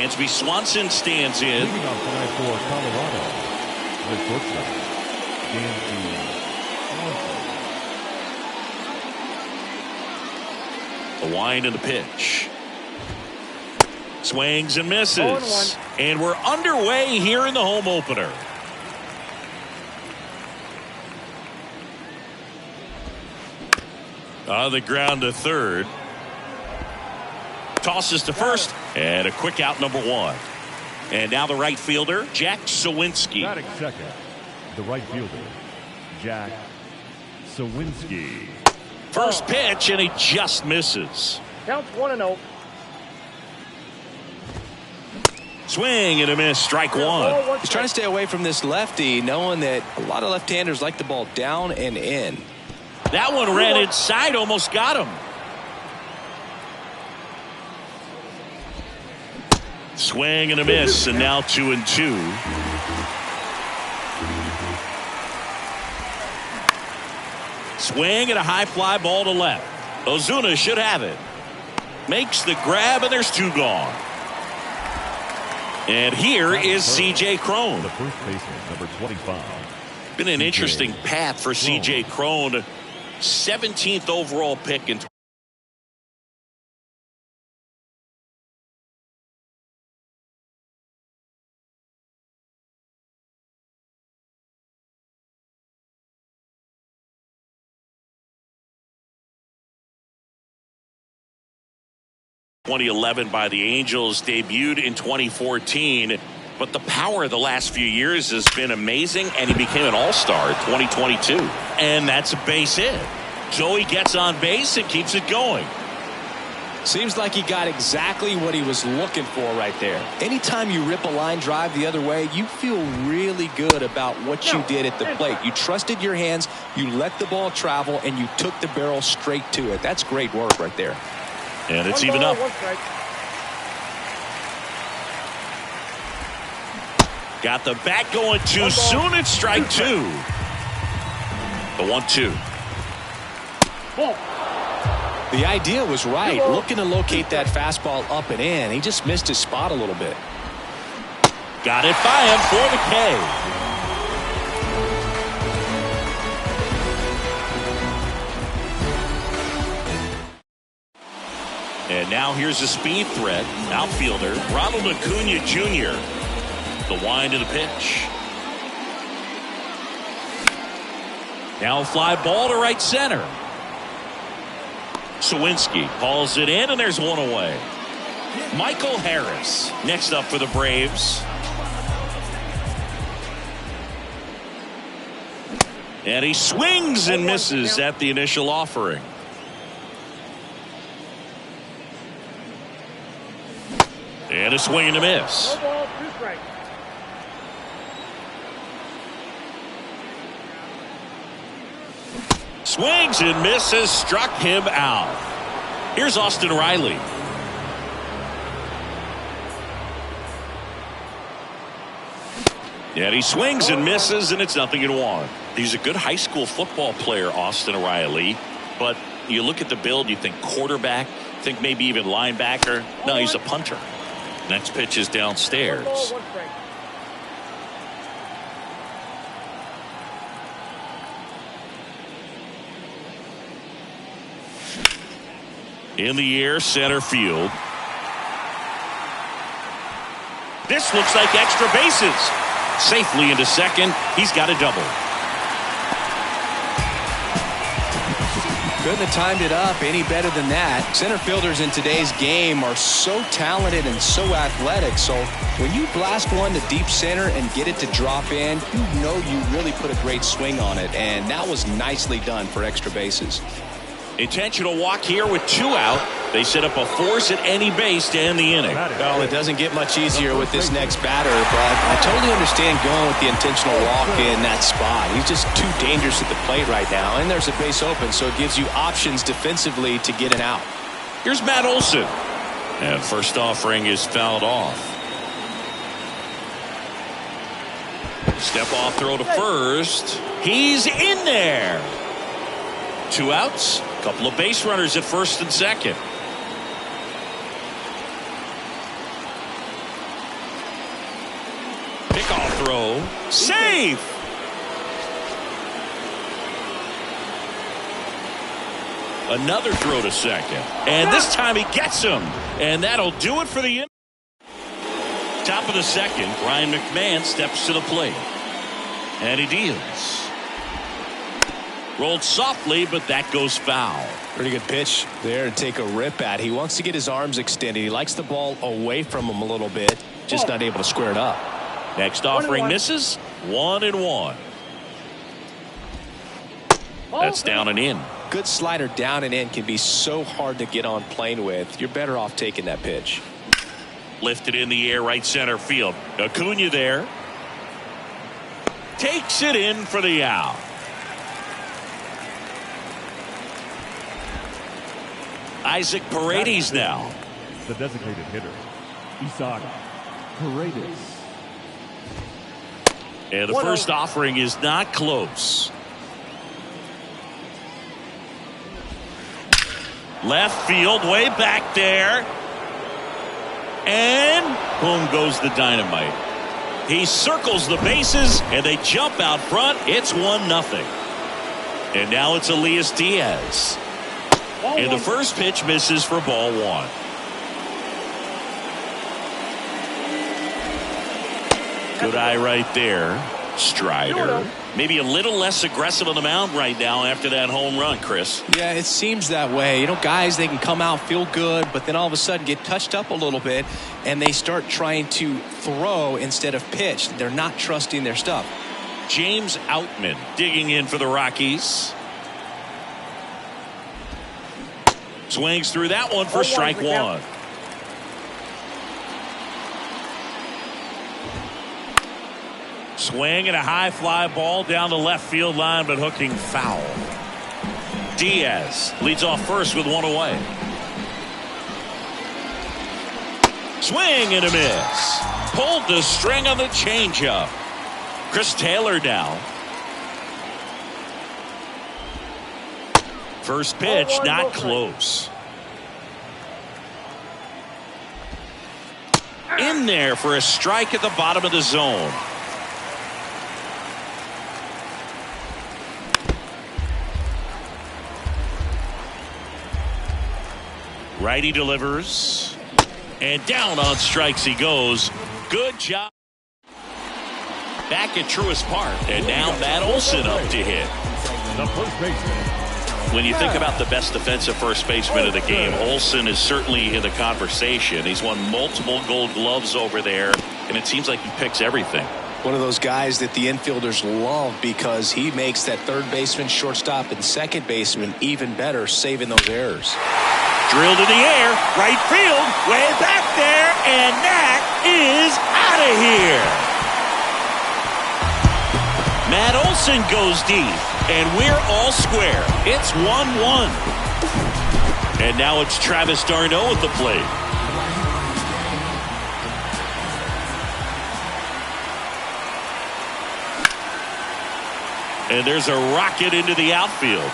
Dansby Swanson stands in. Leading off tonight for Colorado, the shortstop, Dansby Swanson. The wind and the pitch. Swings and misses. And we're underway here in the home opener. On the ground to third. Tosses to first. And a quick out, number one. And now the right fielder, Jack Sawinski. Batting second, the right fielder, Jack Sawinski. First pitch, and he just misses. Counts 1-0. Swing and a miss, strike one. He's trying to stay away from this lefty, knowing that a lot of left-handers like the ball down and in. That one ran inside, almost got him. Swing and a miss, and now 2-2. Swing and a high fly ball to left. Ozuna should have it. Makes the grab, and there's two gone. And here is C.J. Cron. The first baseman, number 25. Been an interesting path for C.J. Cron. 17th overall pick in 2011 by the Angels, debuted in 2014, but the power of the last few years has been amazing, and he became an all-star in 2022, and that's a base hit. So he gets on base and keeps it going. Seems like he got exactly what he was looking for right there. Anytime you rip a line drive the other way, you feel really good about what you did at the plate. You trusted your hands, you let the ball travel, and you took the barrel straight to it. That's great work right there. And it's even up. Got the bat going too soon. It's strike two. The 1-2. The idea was right. Looking to locate that fastball up and in. He just missed his spot a little bit. Got it by him for the K. And now here's a speed threat. Outfielder Ronald Acuna Jr. The wind of the pitch. Now a fly ball to right center. Sawinski hauls it in, and there's one away. Michael Harris next up for the Braves. And he swings and misses at the initial offering. And a swing and a miss. Swings and misses, struck him out. Here's Austin Riley. And he swings and misses, and it's 0-1. He's a good high school football player, Austin Riley. But you look at the build, you think quarterback, think maybe even linebacker. No, he's a punter. Next pitch is downstairs. In the air, center field. This looks like extra bases. Safely into second. He's got a double. Couldn't have timed it up any better than that. Center fielders in today's game are so talented and so athletic. So when you blast one to deep center and get it to drop in, you know you really put a great swing on it. And that was nicely done for extra bases. Intentional walk here with two out. They set up a force at any base to end the inning. Well, it doesn't get much easier with this next batter, but I totally understand going with the intentional walk in that spot. He's just too dangerous at the plate right now, and there's a base open, so it gives you options defensively to get an out. Here's Matt Olson. And first offering is fouled off. Step off throw to first. He's in there. Two outs. Couple of base runners at first and second. Safe. Another throw to second. And this time he gets him. And that'll do it for the inning. Top of the second, Brian McMahon steps to the plate. And he deals. Rolled softly, but that goes foul. Pretty good pitch there to take a rip at. He wants to get his arms extended. He likes the ball away from him a little bit. Just not able to square it up. Next offering misses. 1-1. That's down and in. Good slider down and in can be so hard to get on plane with. You're better off taking that pitch. Lifted in the air, right center field. Acuna there. Takes it in for the out. Isaac Paredes now. The designated hitter, Isaac Paredes. And the first offering is not close. Left field, way back there. And boom goes the dynamite. He circles the bases, and they jump out front. It's 1-0. And now it's Elias Diaz. And the first pitch misses for ball one. Good eye right there. Strider. Maybe a little less aggressive on the mound right now after that home run, Chris. Yeah, it seems that way. You know, guys, they can come out, feel good, but then all of a sudden get touched up a little bit, and they start trying to throw instead of pitch. They're not trusting their stuff. James Outman digging in for the Rockies. Swings through that one for strike one. Swing and a high fly ball down the left field line, but hooking foul. Diaz leads off first with one away. Swing and a miss. Pulled the string on the changeup. Chris Taylor down. First pitch not close. In there for a strike at the bottom of the zone. Righty delivers. And down on strikes he goes. Good job. Back at Truist Park. And now Matt Olson up to hit. The first baseman. When you think about the best defensive first baseman of the game, Olson is certainly in the conversation. He's won multiple Gold Gloves over there, and it seems like he picks everything. One of those guys that the infielders love because he makes that third baseman, shortstop, and second baseman even better, saving those errors. Drilled in the air, right field, way back there, and that is out of here. Matt Olson goes deep, and we're all square. It's 1-1. And now it's Travis d'Arnaud at the plate. And there's a rocket into the outfield.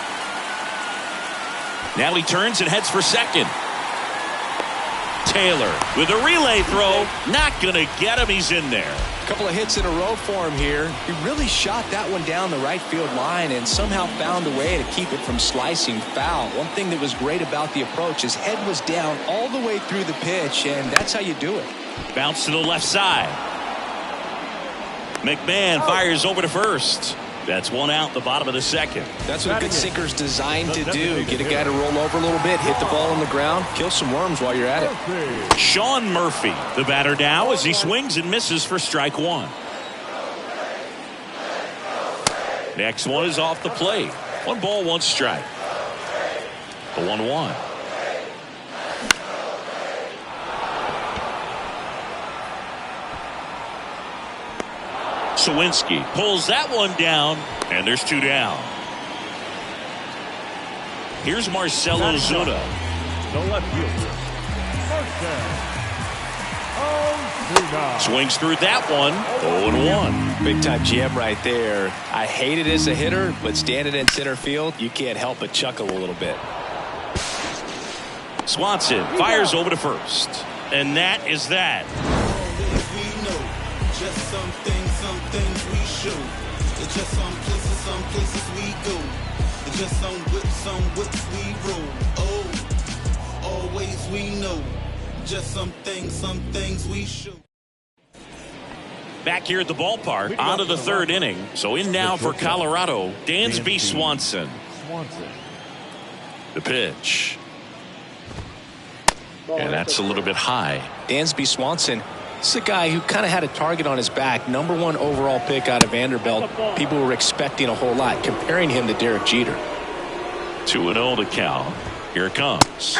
Now he turns and heads for second. Taylor with a relay throw. Not going to get him. He's in there. A couple of hits in a row for him here. He really shot that one down the right field line and somehow found a way to keep it from slicing foul. One thing that was great about the approach, his head was down all the way through the pitch, and that's how you do it. Bounce to the left side. McMahon fires over to first. That's one out, the bottom of the second. That's what a good sinker's designed to do. Get a guy to roll over a little bit, hit the ball on the ground, kill some worms while you're at it. Sean Murphy, the batter now, as he swings and misses for strike one. Next one is off the plate. 1 ball, 1 strike. The 1-1. Sawinski pulls that one down, and there's 2 down. Here's Marcell Ozuna. The left fielder, Marcell Ozuna. Swings through that one. 0-1. Big time jam right there. I hate it as a hitter, but standing in center field, you can't help but chuckle a little bit. Swanson fires over to first. And that is that. Just some things we show. It's just some places we go. It's just some whips we roll. Oh, always we know. Just some things we show. Back here at the ballpark, on to the third inning. So in now for Colorado, Dansby Swanson. The pitch. And that's a little bit high. Dansby Swanson, this is a guy who kind of had a target on his back. #1 overall pick out of Vanderbilt. People were expecting a whole lot, comparing him to Derek Jeter. 2-0 to count. Here it comes.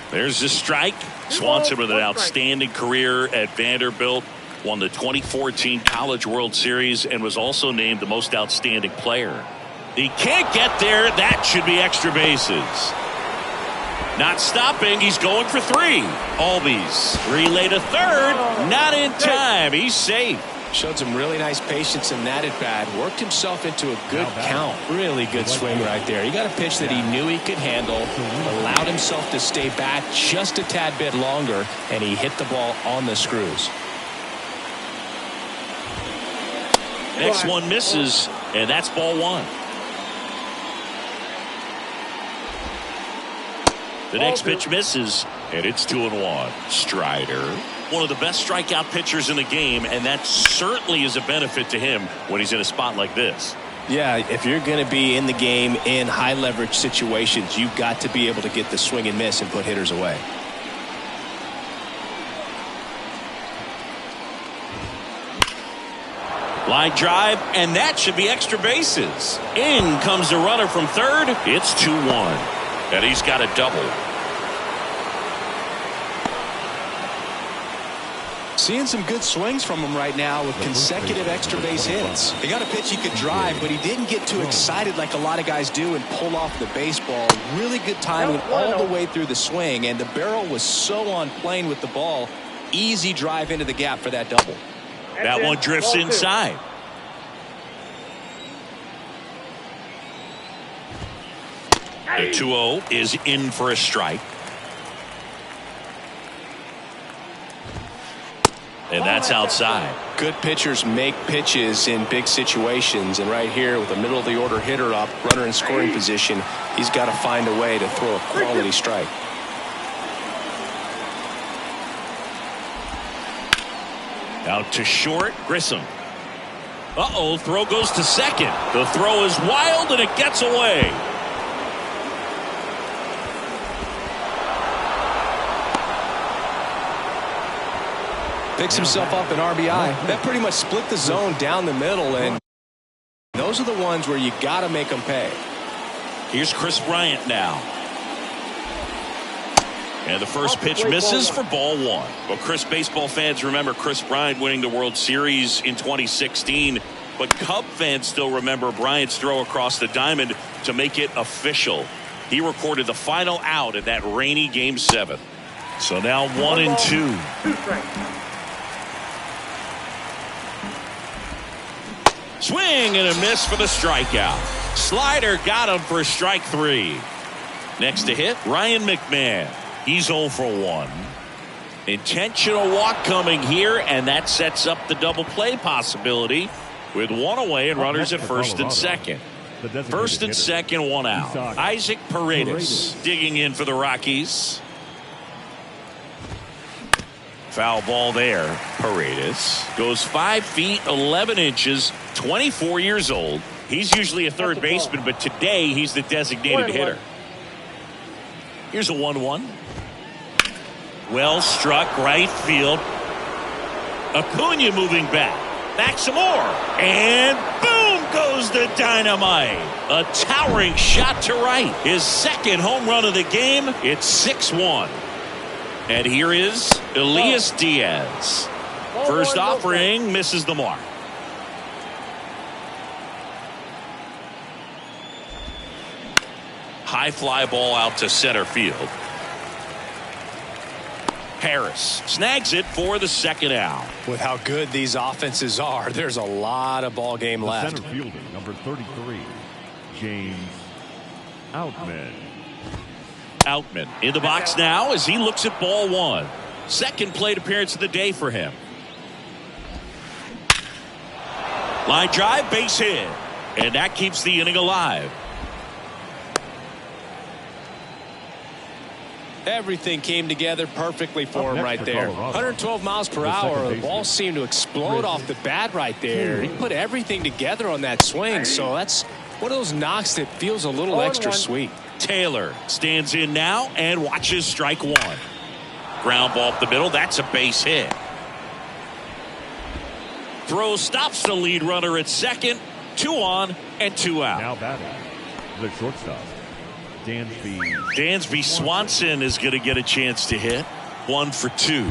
There's the strike. Swanson with an outstanding career at Vanderbilt. Won the 2014 College World Series and was also named the most outstanding player. He can't get there. That should be extra bases. Not stopping. He's going for 3. Albies relay to third. Not in time. He's safe. Showed some really nice patience in that at bat. Worked himself into a good count. Really good swing right there. He got a pitch that he knew he could handle. Allowed himself to stay back just a tad bit longer. And he hit the ball on the screws. Next one misses. And that's ball 1. The next pitch misses, and it's 2-1. Strider, one of the best strikeout pitchers in the game, and that certainly is a benefit to him when he's in a spot like this. Yeah, if you're going to be in the game in high leverage situations, you've got to be able to get the swing and miss and put hitters away. Line drive, and that should be extra bases. In comes the runner from third. It's 2-1. And he's got a double. Seeing some good swings from him right now with consecutive extra base hits. He got a pitch he could drive, but he didn't get too excited like a lot of guys do and pull off the baseball. Really good timing all the way through the swing, and the barrel was so on plane with the ball. Easy drive into the gap for that double. That one drifts inside. The 2-0 is in for a strike. And that's outside. Good pitchers make pitches in big situations, and right here with a middle of the order hitter up, runner in scoring position, he's got to find a way to throw a quality strike. Out to short, Grissom. Throw goes to second. The throw is wild and it gets away. Picks himself up an RBI. That pretty much split the zone down the middle, and those are the ones where you got to make them pay. Here's Chris Bryant now. And the first pitch misses for ball 1. Well, Chris, baseball fans remember Chris Bryant winning the World Series in 2016. But Cub fans still remember Bryant's throw across the diamond to make it official. He recorded the final out in that rainy Game 7. So now 1-2. Swing and a miss for the strikeout. Slider got him for strike 3. Next to hit, Ryan McMahon. He's 0 for 1. Intentional walk coming here, and that sets up the double play possibility with 1 away and runners at first and second. First and second, 1 out. Isaac Paredes digging in for the Rockies. Foul ball there. Paredes goes 5 feet 11 inches, 24 years old. He's usually a third baseman, but today he's the designated hitter. Here's a 1-1. Well struck, right field. Acuna moving back. Back some more. And boom goes the dynamite. A towering shot to right. His second home run of the game. It's 6-1. And here is Elias Diaz. First offering misses the mark. High fly ball out to center field. Harris snags it for the second out. With how good these offenses are, there's a lot of ball game left. Center fielder, number 33, James Outman. Outman in the box now as he looks at ball 1. Second plate appearance of the day for him. Line drive, base hit. And that keeps the inning alive. Everything came together perfectly for him right there. Colorado, 112 miles per hour. The ball seemed to explode off the bat right there. He put everything together on that swing. So that's one of those knocks that feels a little extra sweet. Taylor stands in now and watches strike one. Ground ball up the middle. That's a base hit. Throw stops the lead runner at second. 2 on and 2 out. Now batting, the shortstop, Dansby Swanson is going to get a chance to hit. 1 for 2.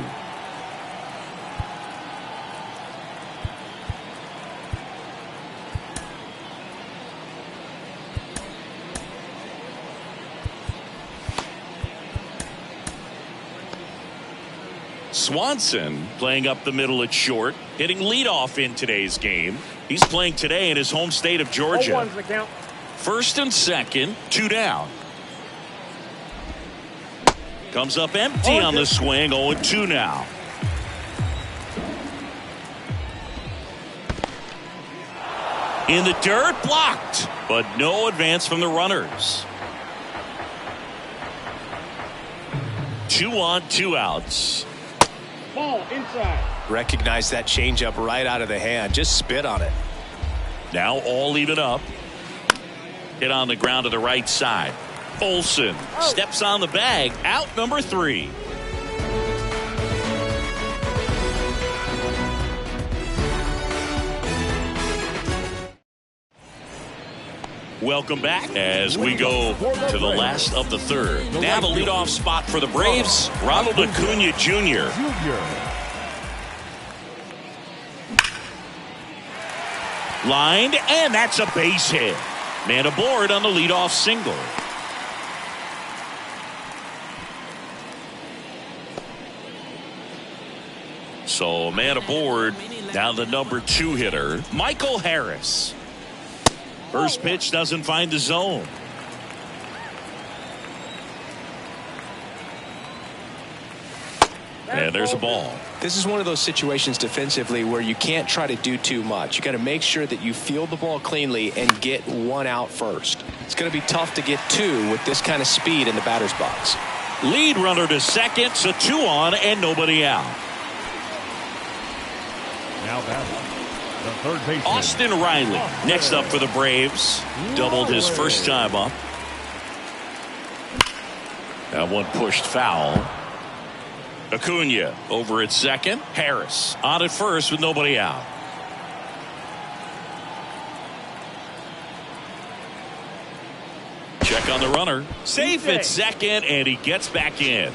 Swanson playing up the middle at short, hitting leadoff in today's game. He's playing today in his home state of Georgia. First and second, 2 down. Comes up empty on the swing, 0-2 now. In the dirt, blocked, but no advance from the runners. 2 on, 2 outs. Ball inside. Recognize that changeup right out of the hand. Just spit on it. Now all even up. Hit on the ground to the right side. Olsen steps on the bag. Out number 3. Welcome back as we go to the last of the third. Now the leadoff spot for the Braves, Ronald Acuna Jr. Lined, and that's a base hit. Man aboard on the leadoff single. So man aboard, down the number 2 hitter, Michael Harris. First pitch doesn't find the zone. And there's a ball. This is one of those situations defensively where you can't try to do too much. You got to make sure that you field the ball cleanly and get 1 out first. It's going to be tough to get 2 with this kind of speed in the batter's box. Lead runner to second, so 2 on and nobody out. Now batting, the third baseman, Austin Riley next up for the Braves. Doubled his first time up. That one pushed foul. Acuna over at second. Harris on at first with nobody out. Check on the runner. Safe at second, and he gets back in.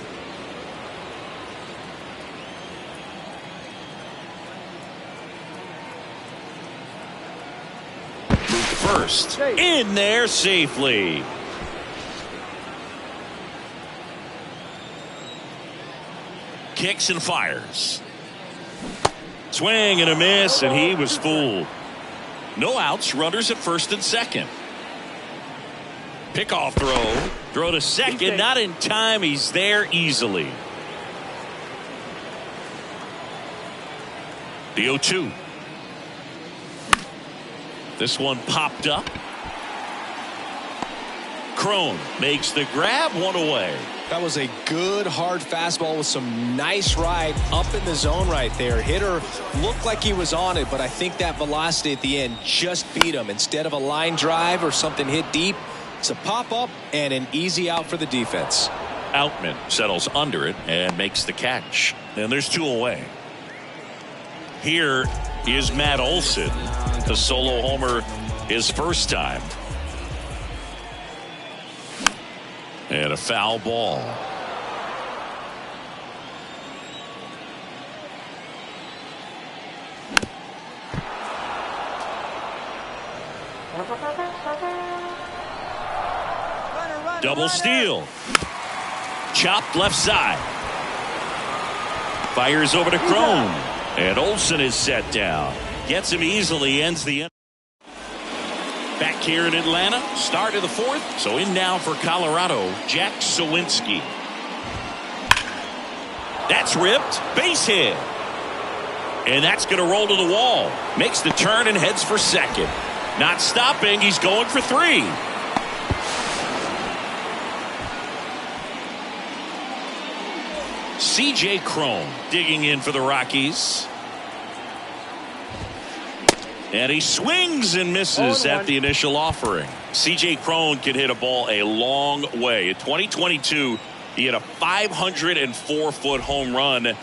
First in there safely. Kicks and fires. Swing and a miss, and he was fooled. No outs, runners at first and second. Pickoff throw to second, not in time. He's there easily. The 0-2. This one popped up. Crone makes the grab, 1 away. That was a good hard fastball with some nice ride up in the zone right there. Hitter looked like he was on it, but I think that velocity at the end just beat him. Instead of a line drive or something hit deep, it's a pop up and an easy out for the defense. Outman settles under it and makes the catch. And there's 2 away. Here is Matt Olson. The solo homer his first time. And a foul ball. Double steal. Chopped left side. Fires over to Crone. And Olsen is set down. Gets him easily, ends the inning. Back here in Atlanta, start of the 4th. So in now for Colorado, Jack Sawinski. That's ripped. Base hit. And that's going to roll to the wall. Makes the turn and heads for second. Not stopping. He's going for 3. C.J. Cron digging in for the Rockies. And he swings and misses at the initial offering. C.J. Cron can hit a ball a long way. In 2022, he had a 504-foot home run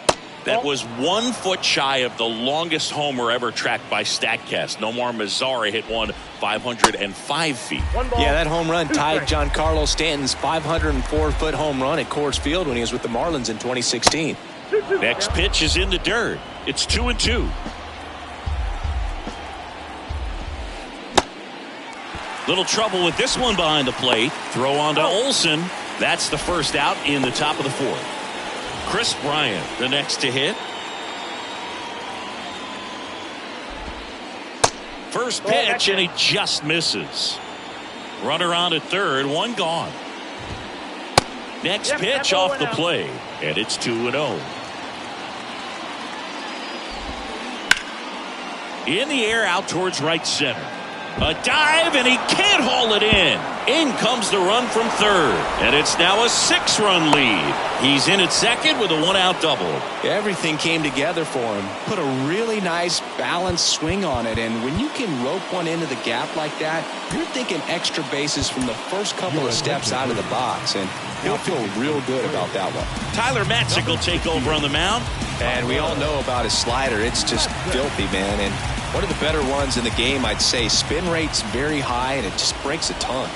that was 1 foot shy of the longest homer ever tracked by StatCast. Nomar Mazara hit one 505 feet. Yeah, that home run tied Giancarlo Stanton's 504-foot home run at Coors Field when he was with the Marlins in 2016. Next pitch is in the dirt. It's 2-2. Little trouble with this one behind the plate. Throw on to Olsen. That's the first out in the top of the 4th. Chris Bryant, the next to hit. First pitch, and he just misses. Runner on at third, 1 gone. Next pitch off the plate, and it's 2-0. In the air, out towards right center. A dive, and he can't haul it in. In comes the run from third, and it's now a 6-run lead. He's in at second with a 1-out double. Everything came together for him. Put a really nice balanced swing on it, and when you can rope one into the gap like that, you're thinking extra bases from the first couple of steps out of the box, and he'll feel real good about that one. Tyler Matzik will take over on the mound. And we all know about his slider. It's just filthy, man, and one of the better ones in the game, I'd say. Spin rate's very high, and it just breaks a ton.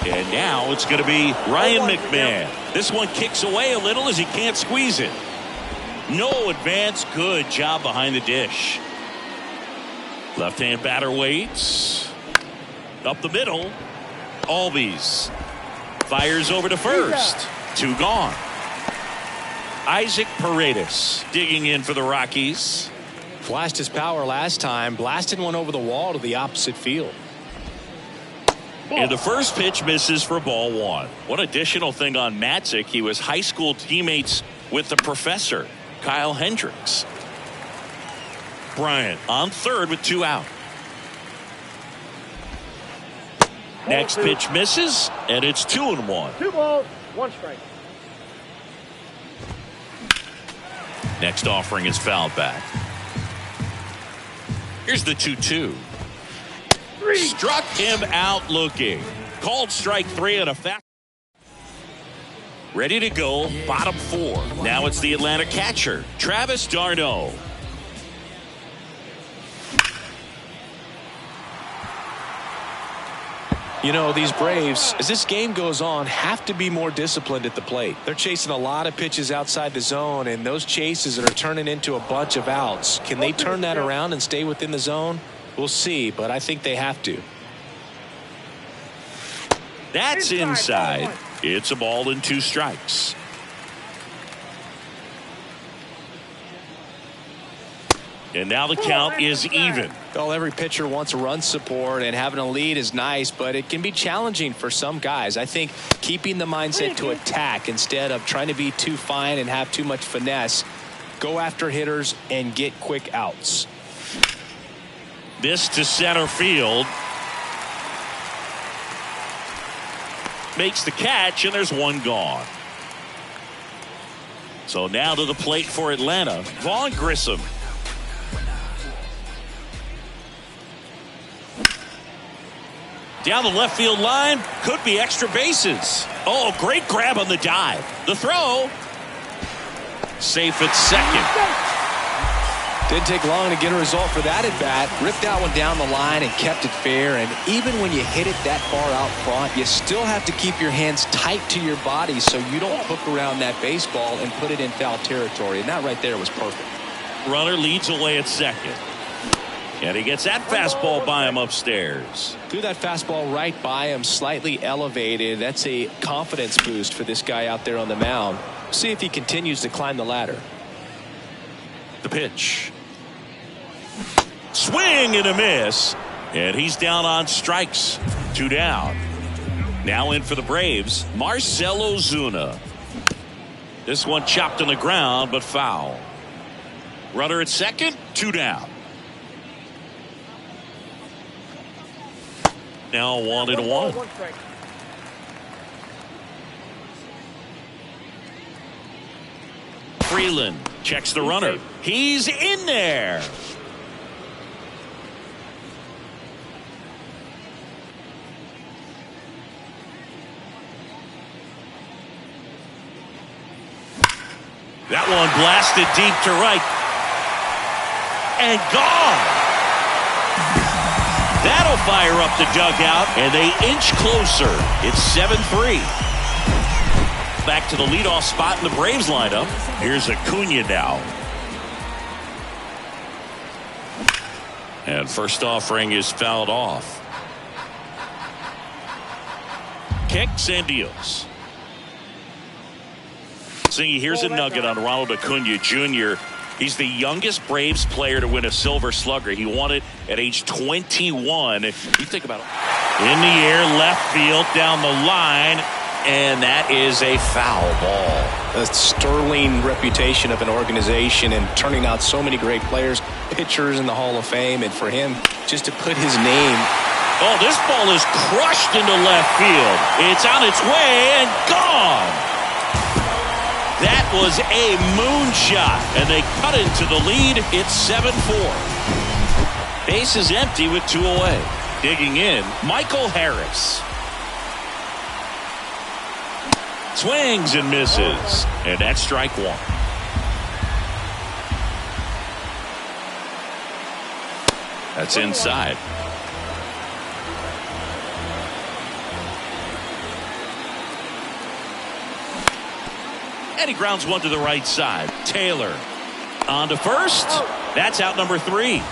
And now it's going to be Ryan McMahon. This one kicks away a little as he can't squeeze it. No advance. Good job behind the dish. Left-hand batter waits. Up the middle. Albies fires over to first. 2 gone. Isaac Paredes digging in for the Rockies. Flashed his power last time, blasted one over the wall to the opposite field. And the first pitch misses for ball 1. One additional thing on Matzik, he was high school teammates with the professor, Kyle Hendricks. Bryant on third with 2 out. Next pitch misses, and it's 2-1. 2 balls, 1 strike. Next offering is fouled back. Here's the 2-2. Struck him out looking. Called strike 3 on a fast. Ready to go, bottom 4. Now it's the Atlanta catcher, Travis d'Arnaud. You know, these Braves, as this game goes on, have to be more disciplined at the plate. They're chasing a lot of pitches outside the zone, and those chases are turning into a bunch of outs. Can they turn that around and stay within the zone? We'll see, but I think they have to. That's inside. It's a ball and 2 strikes. And now the count is even. Well, every pitcher wants run support, and having a lead is nice, but it can be challenging for some guys. I think keeping the mindset to attack instead of trying to be too fine and have too much finesse, go after hitters and get quick outs. This to center field. Makes the catch, and there's 1 gone. So now to the plate for Atlanta, Vaughn Grissom. Down the left field line, could be extra bases. Oh, great grab on the dive. The throw. Safe at second. Didn't take long to get a result for that at bat. Ripped that one down the line and kept it fair. And even when you hit it that far out front, you still have to keep your hands tight to your body so you don't hook around that baseball and put it in foul territory. And that right there was perfect. Runner leads away at second. And he gets that fastball by him upstairs. Threw that fastball right by him, slightly elevated. That's a confidence boost for this guy out there on the mound. See if he continues to climb the ladder. The pitch. Swing and a miss. And he's down on strikes. 2 down. Now in for the Braves, Marcell Ozuna. This one chopped on the ground, but foul. Runner at second, 2 down. Now 1-1. Freeland checks the runner. He's in there. That one blasted deep to right. And gone. That'll fire up the dugout, and they inch closer. It's 7-3. Back to the leadoff spot in the Braves lineup. Here's Acuna now. And first offering is fouled off. Kicks and deals. See, here's a nugget on Ronald Acuna Jr. He's the youngest Braves player to win a Silver Slugger. He won it at age 21. You think about it. In the air, left field, down the line, and that is a foul ball. A sterling reputation of an organization and turning out so many great players, pitchers in the Hall of Fame, and for him just to put his name. Oh, this ball is crushed into left field. It's on its way and gone. That was a moonshot, and they cut into the lead. It's 7-4. Base is empty with 2 away. Digging in, Michael Harris. Swings and misses, and that's strike 1. That's inside. And he grounds one to the right side. Taylor on to first. That's out number 3.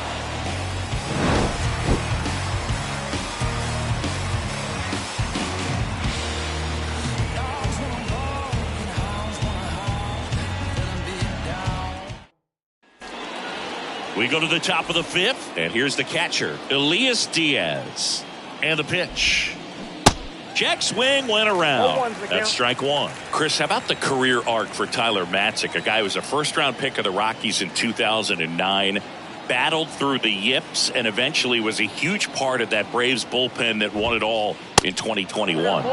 We go to the top of the 5th, and here's the catcher, Elias Diaz. And the pitch. Check swing went around. That's strike 1. Chris, how about the career arc for Tyler Matzik, a guy who was a first-round pick of the Rockies in 2009, battled through the yips, and eventually was a huge part of that Braves bullpen that won it all in 2021.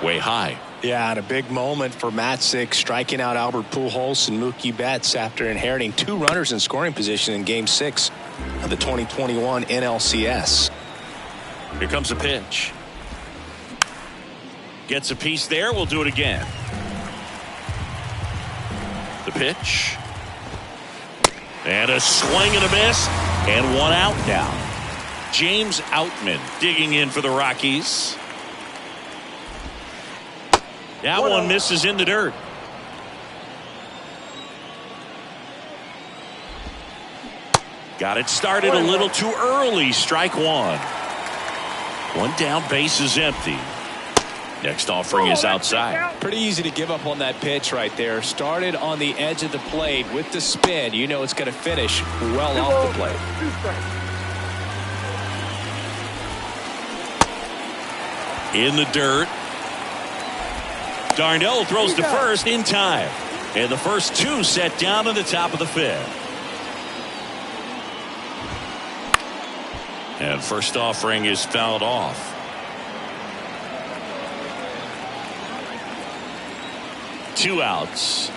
Way high. Yeah, and a big moment for Matzik, striking out Albert Pujols and Mookie Betts after inheriting 2 runners in scoring position in Game 6 of the 2021 NLCS. Here comes a pitch. Gets a piece there. We'll do it again. The pitch. And a swing and a miss. And 1 out now. James Outman digging in for the Rockies. That one misses in the dirt. Got it started a little too early. Strike 1. 1 down, base is empty. Next offering is outside. Pretty easy to give up on that pitch right there. Started on the edge of the plate with the spin. You know it's going to finish well off the plate. In the dirt. Darnell throws to first in time. And the first 2 set down in the top of the 5th. And first offering is fouled off. Two outs.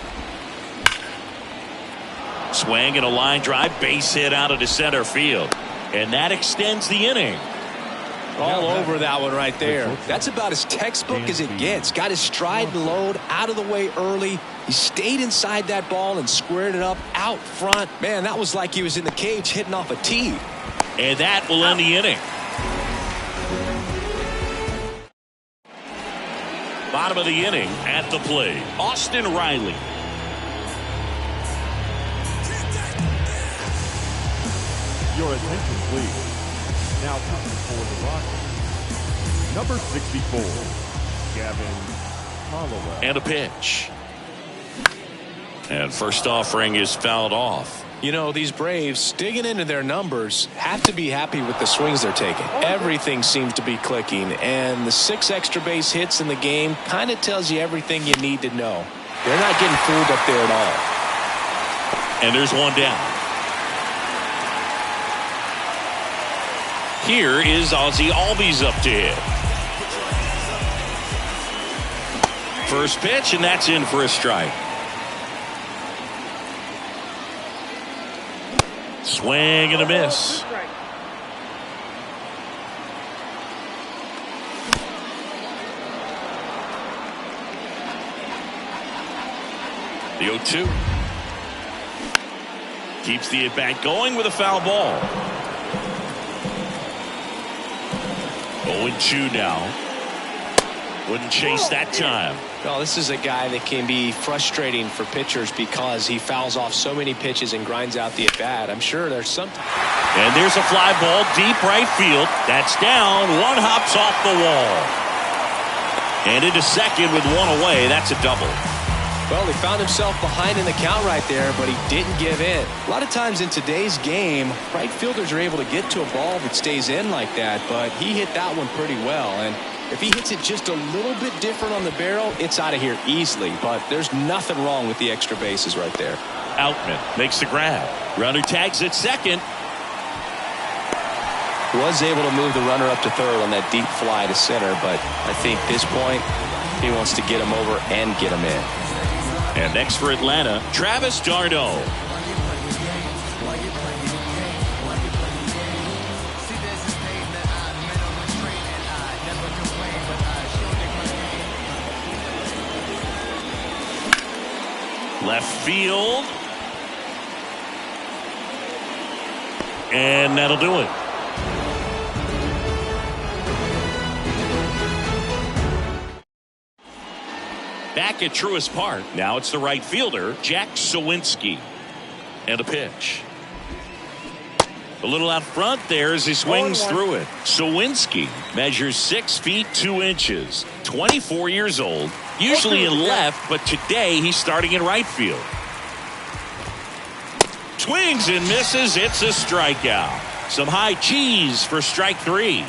Swing and a line drive, base hit out of the center field. And that extends the inning. All over that one right there. That's about as textbook as it gets. Got his stride and load out of the way early. He stayed inside that ball and squared it up out front. Man, that was like he was in the cage hitting off a tee. And that will end the inning. Bottom of the inning at the plate, Austin Riley. Your attention, please. Now coming for the Rockies, number 64, Gavin Holloway. And a pitch. And first offering is fouled off. You know, these Braves, digging into their numbers, have to be happy with the swings they're taking. Everything seems to be clicking, and the 6 extra base hits in the game kind of tells you everything you need to know. They're not getting fooled up there at all. And there's 1 down. Here is Ozzie Albies up to hit. First pitch, and that's in for a strike. Swing and a miss. The 0-2. Keeps the at-bat going with a foul ball. 0-2 now. Wouldn't chase that time. Well, this is a guy that can be frustrating for pitchers because he fouls off so many pitches and grinds out the at-bat. I'm sure there's something. And there's a fly ball deep right field. That's down. One hops off the wall. And into second with one away. That's a double. Well, he found himself behind in the count right there, but he didn't give in. A lot of times in today's game, right fielders are able to get to a ball that stays in like that, but he hit that one pretty well. And if he hits it just a little bit different on the barrel, it's out of here easily. But there's nothing wrong with the extra bases right there. Outman makes the grab. Runner tags at second. Was able to move the runner up to third on that deep fly to center, but I think this point he wants to get him over and get him in. And next for Atlanta, Travis d'Arnaud. Left field. And that'll do it. Back at Truist Park. Now it's the right fielder, Jack Sawinski. And a pitch. A little out front there as he swings through it. Sawinski measures 6 feet 2 inches. 24 years old. Usually in left, but today he's starting in right field. Swings and misses. It's a strikeout. Some high cheese for strike 3.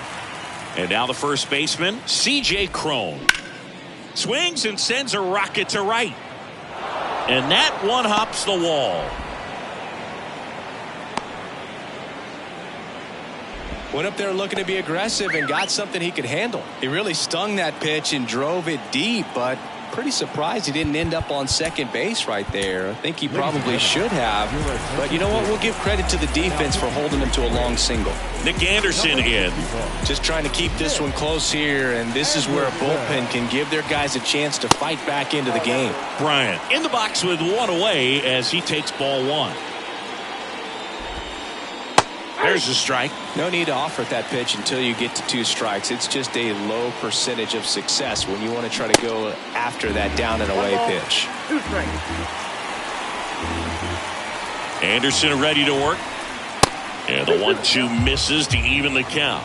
And now the first baseman, C.J. Cron. Swings and sends a rocket to right. And that one hops the wall. Went up there looking to be aggressive and got something he could handle. He really stung that pitch and drove it deep, but pretty surprised he didn't end up on second base right there. I think he probably should have. But you know what? We'll give credit to the defense for holding him to a long single. Nick Anderson in. Just trying to keep this one close here, and this is where a bullpen can give their guys a chance to fight back into the game. Bryant in the box with one away as he takes ball 1. There's a strike. No need to offer that pitch until you get to 2 strikes. It's just a low percentage of success when you want to try to go after that down and away pitch. 2 strikes. Anderson ready to work. And the 1-2 misses to even the count.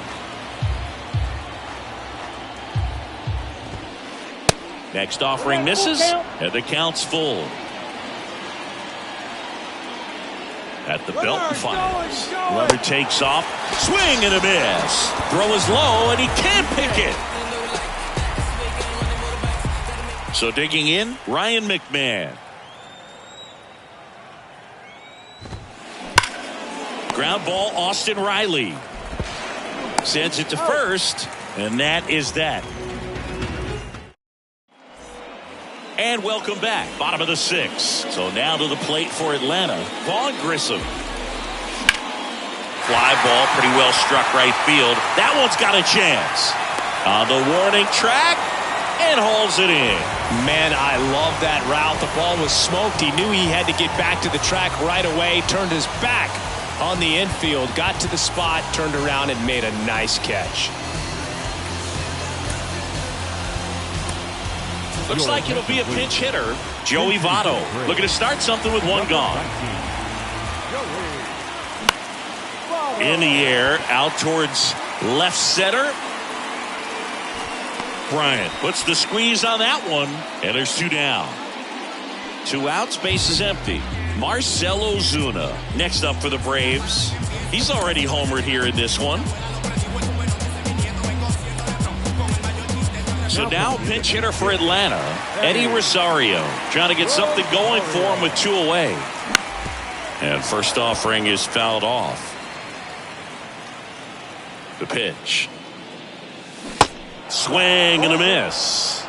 Next offering misses, and the count's full. At the belt and fires. Runner takes off. Swing and a miss. Throw is low, and he can't pick it. So digging in, Ryan McMahon. Ground ball, Austin Riley. Sends it to first, and that is that. And welcome back. Bottom of the 6th. So now to the plate for Atlanta. Vaughn Grissom. Fly ball pretty well struck right field. That one's got a chance. On the warning track and hauls it in. Man, I love that route. The ball was smoked. He knew he had to get back to the track right away. Turned his back on the infield. Got to the spot. Turned around and made a nice catch. Looks like it'll be a pinch hitter. Joey Votto looking to start something with one gone. In the air, out towards left center. Bryant puts the squeeze on that one, and there's 2 down. 2 outs, base is empty. Marcell Ozuna next up for the Braves. He's already homered here in this one. So now pinch hitter for Atlanta, Eddie Rosario, trying to get something going for him with 2 away. And first offering is fouled off. The pitch. Swing and a miss.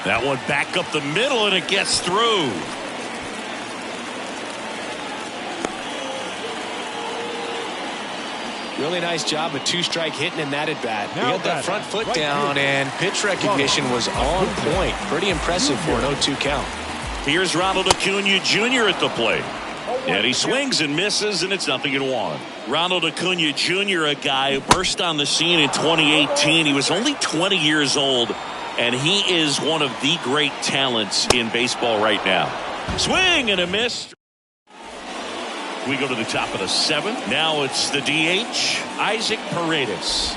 That one back up the middle, and it gets through. Really nice job of two-strike hitting in that at bat. He got that front foot down, and pitch recognition was on point. Pretty impressive for an 0-2 count. Here's Ronald Acuna Jr. at the plate. And he swings and misses, and it's 0-1. Ronald Acuna Jr., a guy who burst on the scene in 2018. He was only 20 years old, and he is one of the great talents in baseball right now. Swing and a miss. We go to the top of the 7th. Now it's the DH, Isaac Paredes.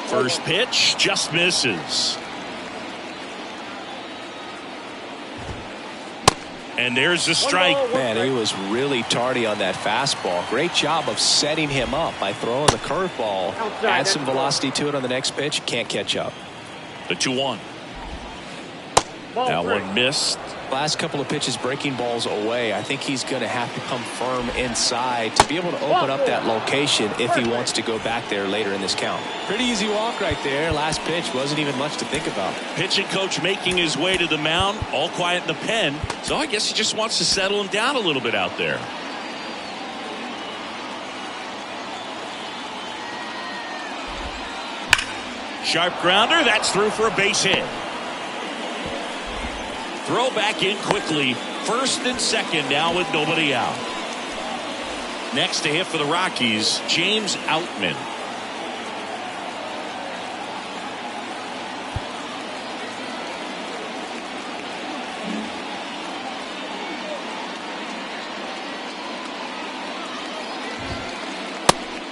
First pitch just misses. And there's the strike. Man, he was really tardy on that fastball. Great job of setting him up by throwing the curveball. Add some velocity to it on the next pitch. Can't catch up. The 2-1. That one missed. Last couple of pitches breaking balls away. I think he's going to have to come firm inside to be able to open up that location if he wants to go back there later in this count. Pretty easy walk right there. Last pitch wasn't even much to think about. Pitching coach making his way to the mound, all quiet in the pen. So I guess he just wants to settle him down a little bit out there. Sharp grounder, that's through for a base hit. Throw back in quickly. First and second now with nobody out. Next to hit for the Rockies, James Outman.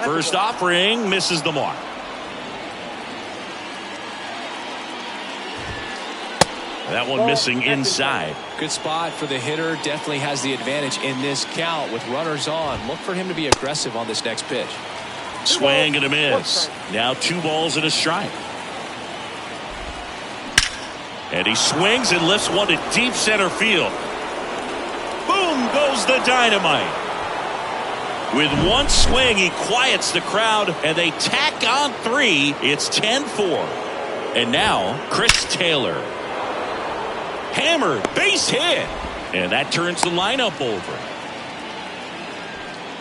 First offering misses the mark. That one missing inside. Good spot for the hitter. Definitely has the advantage in this count with runners on. Look for him to be aggressive on this next pitch. Swing and a miss. Now 2 balls and a strike. And he swings and lifts one to deep center field. Boom goes the dynamite. With one swing, he quiets the crowd, and they tack on 3. It's 10-4. And now Chris Taylor. Hammered, base hit, and that turns the lineup over.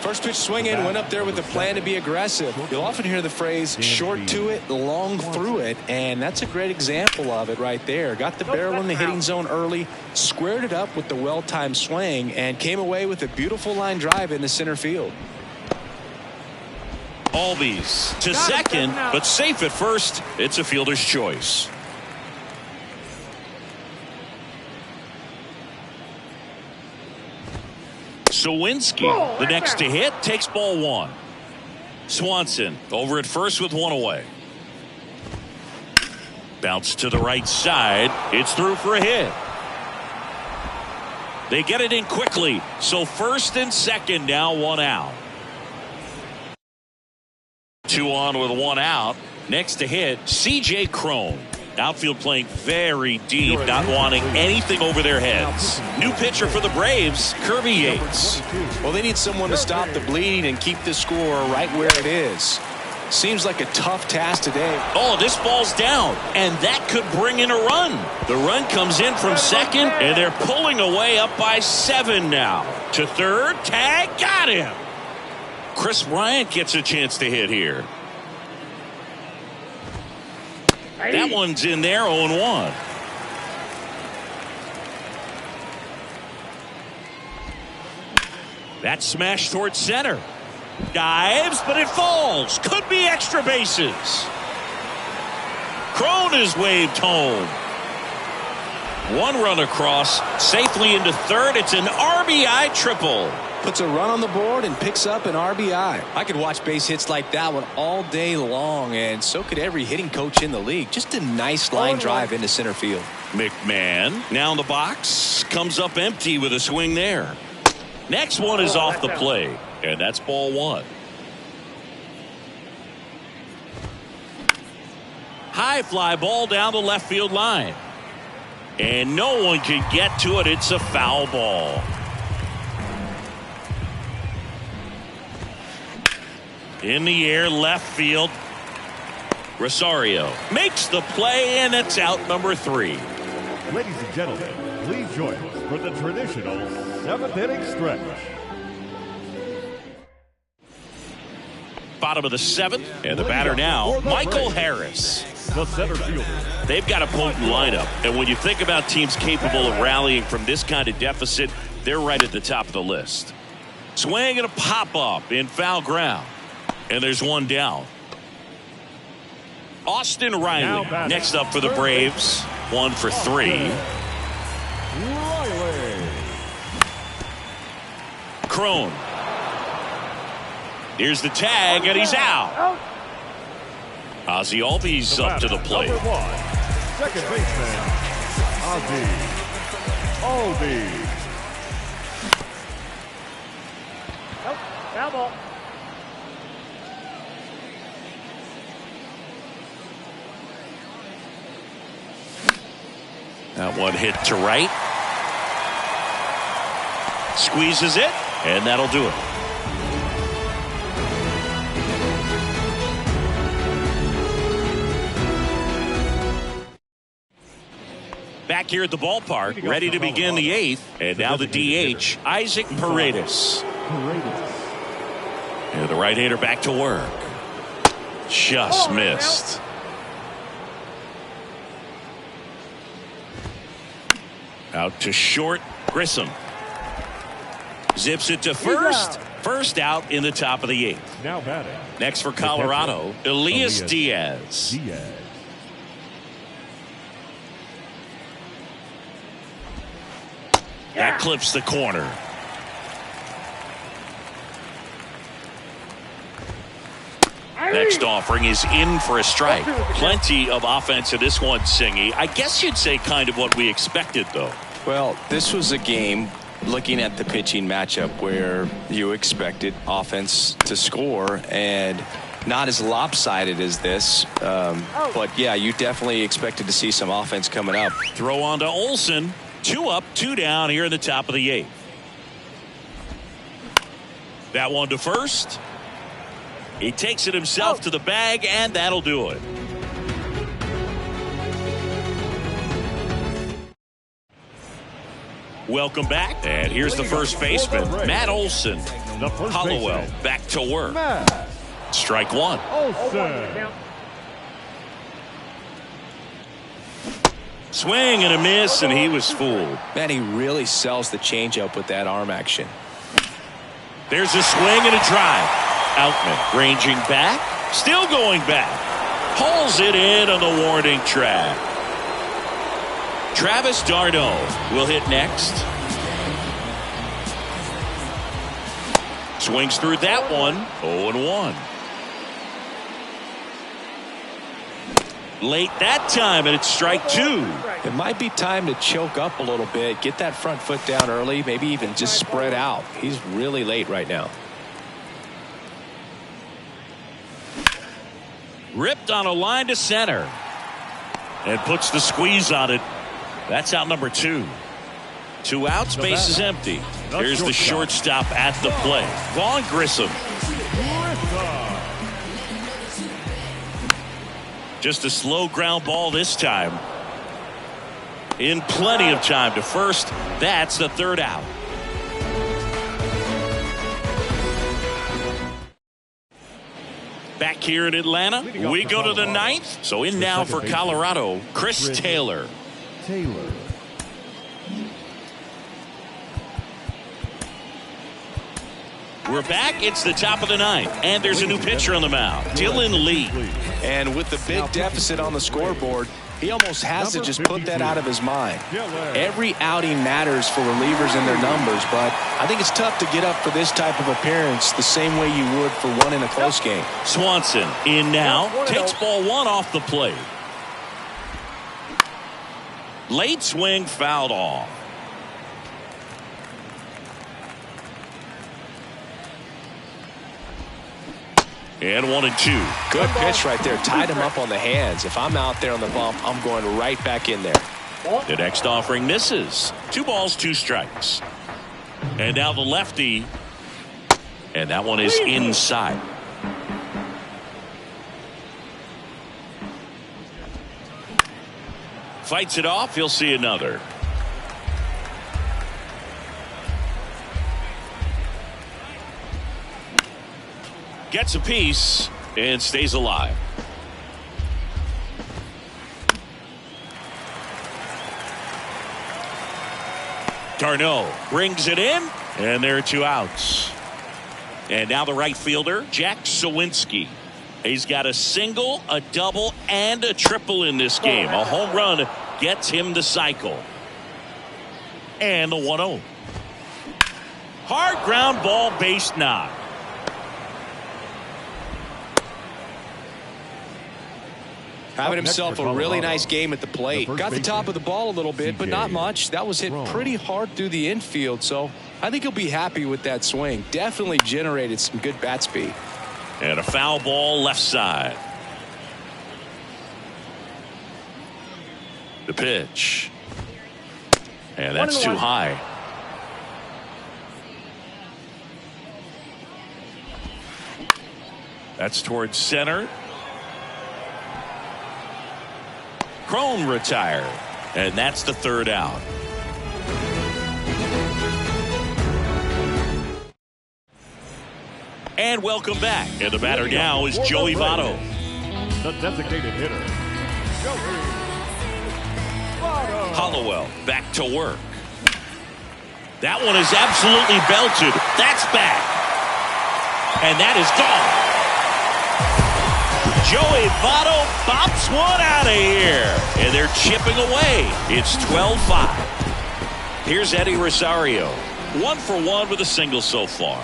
First pitch swinging, went up there with the plan to be aggressive. You'll often hear the phrase short to it, long through it, and that's a great example of it right there. Got the barrel in the hitting zone early, squared it up with the well-timed swing, and came away with a beautiful line drive into center field. Albies to second, but safe at first. It's a fielder's choice. Sawinski, the next to hit, takes ball 1. Swanson over at first with 1 away. Bounce to the right side. It's through for a hit. They get it in quickly. So first and second now, 1 out. 2 on with 1 out. Next to hit, C.J. Cron. Outfield playing very deep, not wanting anything over their heads. New pitcher for the Braves, Kirby Yates. Well, they need someone to stop the bleeding and keep the score right where it is. Seems like a tough task today. Oh, this ball's down, and that could bring in a run. The run comes in from second, and they're pulling away up by 7 now. To third, tag, got him. Chris Bryant gets a chance to hit here. That one's in there, 0-1. That smash towards center. Dives, but it falls. Could be extra bases. Cron is waved home. 1 run across, safely into third. It's an RBI triple. Puts a run on the board and picks up an RBI. I could watch base hits like that one all day long, and so could every hitting coach in the league. Just a nice line drive into center field. McMahon now in the box, comes up empty with a swing there. Next one is off the plate, and that's ball 1. High fly ball down the left field line, and no one can get to it. It's a foul ball. In the air, left field. Rosario makes the play, and it's out number 3. Ladies and gentlemen, please join us for the traditional 7th inning stretch. Bottom of the 7th, and the batter now, Michael Harris. The center fielder. They've got a potent lineup, and when you think about teams capable of rallying from this kind of deficit, they're right at the top of the list. Swing and a pop-up in foul ground, and there's one down. Austin Riley next up for the Braves. 1 for 3. Riley. Crone. Here's the tag, and he's out. Ozzie Albies up to the plate. Number 1, second baseman, Ozzie Albies. Foul ball. That one hit to right. Squeezes it, and that'll do it. Back here at the ballpark, ready to begin the 8th, and now the DH, Isaac Paredes. And the right-hander back to work. Just missed. Out to short, Grissom. Zips it to first. First out in the top of the 8th. Now batting. Next for Colorado, Elias Diaz. That clips the corner. Next offering is in for a strike. Plenty of offense in this one, Singy. I guess you'd say kind of what we expected, though. Well, this was a game, looking at the pitching matchup, where you expected offense to score, and not as lopsided as this. But, yeah, you definitely expected to see some offense coming up. Throw on to Olsen. 2 up, 2 down here in the top of the 8th. That one to first. He takes it himself to the bag, and that'll do it. Welcome back, and here's the first baseman, Matt Olson. Hollowell back to work. Strike 1. Olsen. Swing and a miss, and he was fooled. Man, he really sells the changeup with that arm action. There's a swing and a drive. Outman ranging back, still going back. Hauls it in on the warning track. Travis d'Arnaud will hit next. Swings through that one. 0-1. Late that time, and it's strike 2. It might be time to choke up a little bit, get that front foot down early, maybe even just spread out. He's really late right now. Ripped on a line to center. And puts the squeeze on it. That's out number 2. 2 outs, base is empty. Here's the shortstop at the plate. Vaughn Grissom. Just a slow ground ball this time. In plenty of time to first. That's the 3rd out. Back here in Atlanta, we go to the 9th. So in now for Colorado, Chris Taylor. We're back. It's the top of the 9th. And there's a new pitcher on the mound, Dylan Lee. And with the big deficit on the scoreboard, he almost has to just put that out of his mind. Every outing matters for relievers and their numbers, but I think it's tough to get up for this type of appearance the same way you would for one in a close game. Swanson in now, takes ball 1 off the plate. Late swing fouled off. And 1-2. Good pitch right there. Tied him up on the hands. If I'm out there on the bump, I'm going right back in there. The next offering misses. 2 balls, 2 strikes. And now the lefty. And that one is inside. Fights it off. He'll see another. Gets a piece and stays alive. Darno brings it in, and there are 2 outs. And now the right fielder, Jack Sawinski. He's got a single, a double, and a triple in this game. A home run gets him the cycle. And the 1-0. Hard ground ball, base knock. Having himself a really nice game at the plate. Got the top of the ball a little bit, but not much. That was hit pretty hard through the infield, so I think he'll be happy with that swing. Definitely generated some good bat speed. And a foul ball left side. The pitch. And that's too high. That's towards center. Crone retired. And that's the 3rd out. And welcome back. And the batter now is Joey Votto. The designated hitter, Joey Votto. Hollowell back to work. That one is absolutely belted. That's back. And that is gone. Joey Votto bops one out of here. And they're chipping away. It's 12-5. Here's Eddie Rosario. 1 for 1 with a single so far.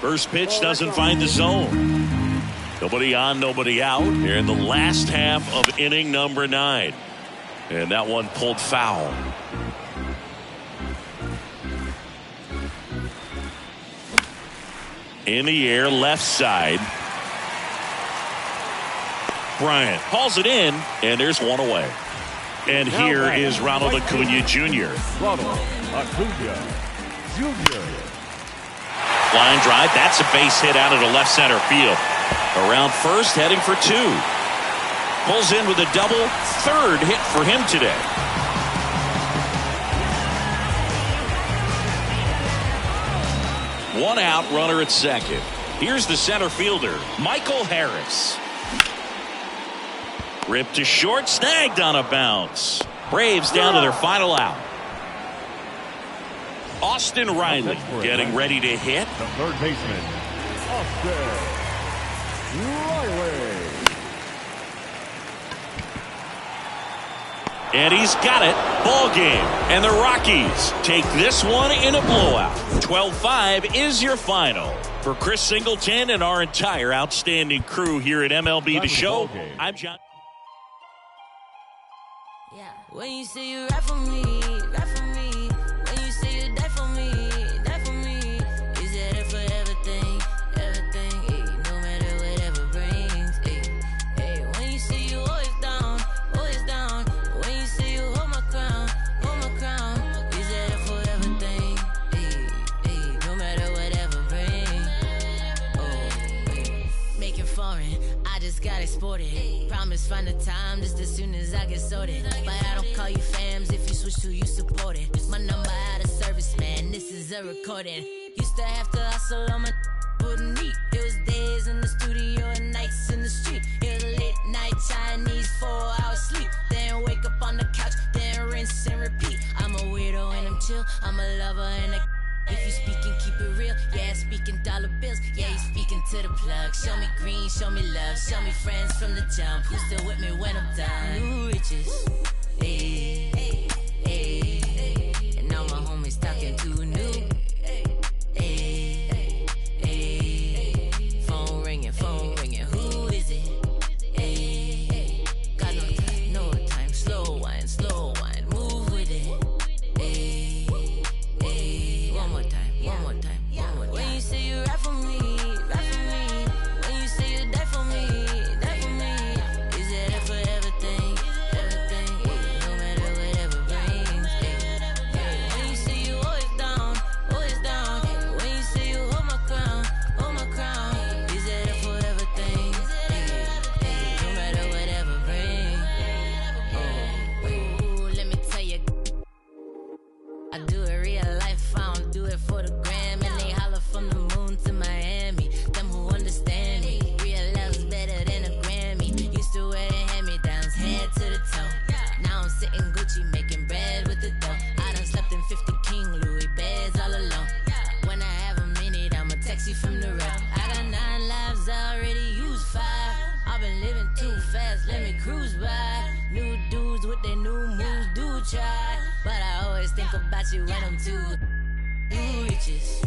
First pitch doesn't find the zone. Nobody on, nobody out. Here in the last half of inning number 9. And that one pulled foul. In the air, left side. Bryant hauls it in, and there's one away. And here is Ronald Acuna Jr. Ronald Acuna Jr. Line drive. That's a base hit out of the left center field. Around first, heading for 2. Pulls in with a double. 3rd hit for him today. One out, runner at second. Here's the center fielder, Michael Harris. Ripped to short, snagged on a bounce. Braves down to their final out. Austin Riley getting ready to hit. The third baseman, Austin Riley. And he's got it. Ball game. And the Rockies take this one in a blowout. 12-5 is your final. For Chris Singleton and our entire outstanding crew here at MLB The Show, I'm John. Yeah. When you say you rap for me, rap for me. When you say you die for me, die for me. Is that a forever thing, everything? Ay, no matter whatever brings. Ay, ay. When you say you always down, always down. When you say you hold my crown, is that a forever thing? Ay, ay, no matter whatever brings. Oh, ay. Making foreign, I just got exported. Promise find the time just as soon as I get sorted. But I don't call you fams if you switch to you support it. My number out of service, man, this is a recording. Used to have to hustle on my wouldn't eat. It was days in the studio and nights in the street. It was late night Chinese, 4-hour sleep. Then wake up on the couch, then rinse and repeat. I'm a weirdo and I'm chill, I'm a lover and a if you speaking, keep it real. Yeah, speaking dollar bills. Yeah, you speaking to the plug. Show me green, show me love. Show me friends from the jump. Who's still with me when I'm done? New riches. Hey, hey, hey. And now my homies talking too new. Hey, hey. Phone ringing, who is it? Hey, got no time, slow wine, move with it. Hey, hey. One more time. When you say you rap for me, rap for me. When you say you die for me, die for me. Is that a forever thing, everything? No matter whatever. try, but I always think about you when I'm too. You reaches.